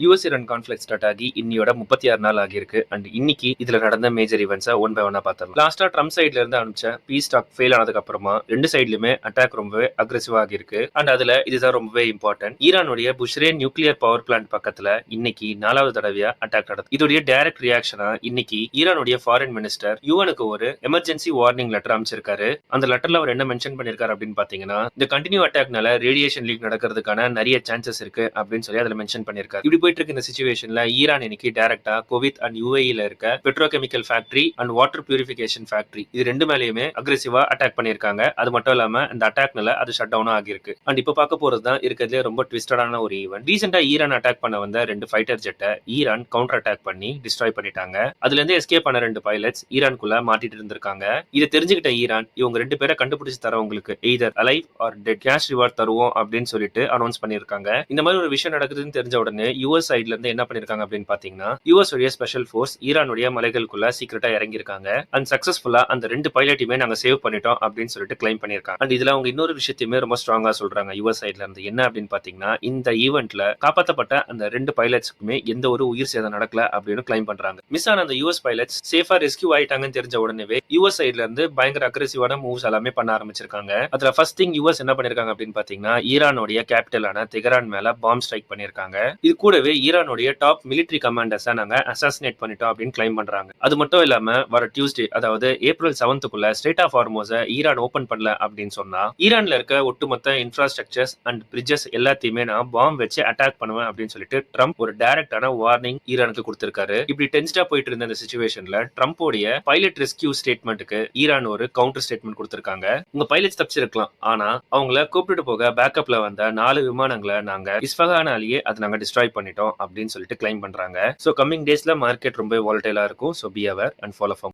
US Iran conflict start ஆகி இன்னியோட 36 நாள் ஆகியிருக்கு. அண்ட் இன்னைக்கு இதுல நடந்த மேஜர் ஈவெண்ட்ஸை ஒன் பை ஒன்னா பார்த்தோம். லாஸ்டா ட்ரம்ப் சைட்ல இருந்து அனுப்பிச்ச பீஸ் டாக் ஃபெயில் ஆனதுக்கு அப்புறமா ரெண்டு சைட்லயுமே அட்டாக் ரொம்பவே அக்ரெசிவா ஆகிருக்கு. அண்ட் அதுல இதுதான் ரொம்பவே இம்பார்ட்டன்ட். ஈரானுடைய புஷ்ரேன் நியூக்ளியர் பவர் பிளான்ட் பக்கத்துல இன்னைக்கு 4வது தடவையா அட்டாக் நடந்தது. இதோடைய டைரக்ட் ரியாக்ஷனா இன்னைக்கு ஈரானுடைய ஃபாரின் மினிஸ்டர் யுஎனுக்கு ஒரு எமர்ஜென்சி வார்னிங் லெட்டர் அமைச்சிருக்காரு. அந்த லெட்டர்ல அவர் என்ன மென்ஷன் பண்ணிருக்காரு அப்படின்னு பாத்தீங்கன்னா, இந்த கண்டினியூ அட்டாக்னால ரேடியேஷன் லீக் நடக்கிறதுக்கான நிறைய சான்சஸ் இருக்கு அப்படின்னு சொல்லி அதுல மென்ஷன் பண்ணிருக்காரு. இப்படி போயிட்டு இருக்க இந்த சிச்சுவேஷன்ல ஈரான் இன்னைக்கு டைரக்டா குவைத் அண்ட் யுஏஇல இருக்க petrochemical factory and water purification factory இது ரெண்டு மேலயுமே அக்ரெசிவா அட்டாக் பண்ணிருக்காங்க. அது மட்டும் இல்லாம இந்த அட்டாக்னால அது ஷட் டவுன் ஆகிருக்கு. அண்ட் இப்ப பார்க்க போறது தான் இருக்கிறதுல ரொம்ப ட்விஸ்டடான ஒரு ஈவென்ட். ரீசெண்டா ஈரான் அட்டாக் பண்ண வந்த 2 ஃபைட்டர் ஜெட்டை ஈரான் கவுண்டர் அட்டாக் பண்ணி டிஸ்ட்ராய் பண்ணிட்டாங்க. அதுல இருந்து எஸ்கேப் பண்ண 2 பைலட்ஸ் ஈரான்குள்ள மாட்டிட்டு இருந்திருக்காங்க. இதை தெரிஞ்சுக்கிட்ட ஈரான் இவங்க 2 பேரை கண்டுபிடிச்சு தரவங்களுக்கு either alive or dead cash reward தருவோம் அப்படின்னு சொல்லிட்டு அனௌன்ஸ் பண்ணிருக்காங்க. இந்த மாதிரி ஒரு விஷயம் நடக்குதுன்னு தெரிஞ்ச உடனே யுஎஸ் சைட்ல இருந்து என்ன பண்ணிருக்காங்க அப்படின்னு பாத்தீங்கன்னா, யுஎஸ் உடைய ஸ்பெஷல் ஃபோர்ஸ் ஈரானுடைய மலைகளுக்குள்ள சீக்கிரட்டா இறங்கிருக்காங்க. அண்ட் சக்சஸ்ஃபுல்லா அந்த 2 பைலட்டையுமே நாங்க சேவ் பண்ணிட்டோம் அப்படின்னு சொல்லிட்டு கிளைம் பண்ணிருக்காங்க. அண்ட் இதுல அவங்க இன்னொரு விஷயத்தையுமே ரொம்ப ஸ்ட்ராங்கா சொல்றாங்க யுஎஸ் சைட்ல இருந்து. என்ன அப்படின்னு பாத்தீங்கன்னா, இந்த ஈவென்ட்ல காப்பாற்றப்பட்ட அந்த 2 பைலட்ஸ்க்குமே எந்த ஒரு உயிர் சேதம் நடக்கல அப்படின்னு கிளைம் பண்றாங்க. மிஸ் ஆன அந்த யுஎஸ் பைலட்ஸ் சேஃபா ரெஸ்கியூ ஆயிட்டாங்கன்னு தெரிஞ்ச உடனே யுஎஸ் சைட்ல இருந்து பயங்கர அக்ரெசிவான மூவ்ஸ் எல்லாமே பண்ண ஆரம்பிச்சிருக்காங்க. அதுல ஃபர்ஸ்ட் திங் யுஎஸ் என்ன பண்ணிருக்காங்க அப்படின்னு பாத்தீங்கன்னா, ஈரானுடைய கேபிட்டலான தெஹ்ரான் மேல பாம்பு ஸ்ட்ரைக் பண்ணிருக்காங்க. இது கூடவே ஈரானுடைய டாப் மிலிட்டரி கமாண்டர்ஸை நாங்க அசாசினேட் பண்ணிட்டோம் அப்படின்னு கிளைம் பண்றாங்க. அது மட்டும் இல்லாம வர டியூஸ்டே அதாவது ஏப்ரல் 7th ஸ்ட்ரெய்ட் ஆஃப் ஹார்மோஸை ஈரான் ஓபன் பண்ணல அப்படின்னு சொன்னா ஈரான்ல இருக்க ஒட்டுமொத்த இன்ஃப்ராஸ்ட்ரக்சர்ஸ் அண்ட் பிரிட்ஜஸ் எல்லாத்தையுமே நான் பாம்பு வச்சு அட்டாக் பண்ணுவேன் அப்படின்னு சொல்லிட்டு ட்ரம்ப் ஒரு டைரக்டான வார்னிங் ஈரானுக்கு கொடுத்திருக்காரு. இப்படி டென்ஸ்டா போயிட்டு இருந்த இந்த சிச்சுவேஷன்ல ட்ரம்போடைய பைலட் ரெஸ்கியூ ஸ்டேட்மெண்ட்டுக்கு ஈரான் ஒரு கவுண்டர் ஸ்டேட்மெண்ட் கொடுத்திருக்காங்க. உங்க பைலட்ஸ் தப்பிச்சிருக்கலாம், ஆனா அவங்கள கூப்பிட்டு போக பேக்கப்ல வந்த 4 விமானங்களை நாங்க இஸ்ஃபகானாலேயே அதை நாங்க டிஸ்ட்ராய் பண்ணிட்டோம் அப்படின்னு சொல்லிட்டு கிளைம் பண்றாங்க. சோ கமிங் டேஸ்ல மார்க்கெட் ரொம்ப வாலடைலா இருக்கும். So be aware and follow form.